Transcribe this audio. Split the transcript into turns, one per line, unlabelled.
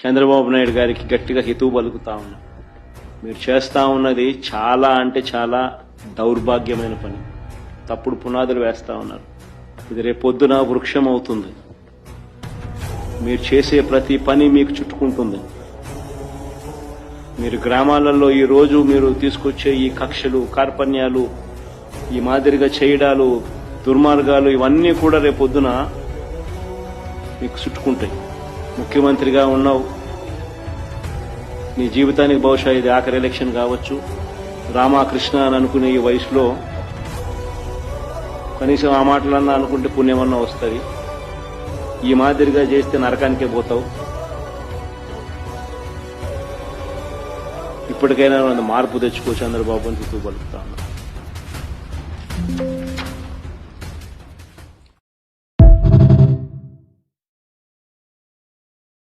చంద్రబాబు నాయుడు గారికి గట్టిగా హితవు పలుకుతా ఉన్నా. మీరు చేస్తా ఉన్నది చాలా అంటే చాలా దౌర్భాగ్యమైన పని. తప్పుడు పునాదులు వేస్తా ఉన్నారు. ఇది రేపొద్దున వృక్షం అవుతుంది. మీరు చేసే ప్రతి పని మీకు చుట్టుకుంటుంది. మీరు గ్రామాలలో ఈ రోజు మీరు తీసుకొచ్చే ఈ కక్షలు, కార్పణ్యాలు, ఈ మాదిరిగా చేయడాలు, దుర్మార్గాలు ఇవన్నీ కూడా రేపొద్దున మీకు చుట్టుకుంటాయి. ముఖ్యమంత్రిగా ఉన్నావు, నీ జీవితానికి బహుశా ఇది ఆఖరి ఎలక్షన్ కావచ్చు. రామకృష్ణ అని అనుకునే ఈ వయసులో కనీసం ఆ మాటలన్నా అనుకుంటే పుణ్యమన్నా వస్తుంది. ఈ మాదిరిగా చేస్తే నరకానికే పోతావు. ఇప్పటికైనా మార్పు తెచ్చుకో చంద్రబాబు అని హితవు పలుకుతా ఉన్నా.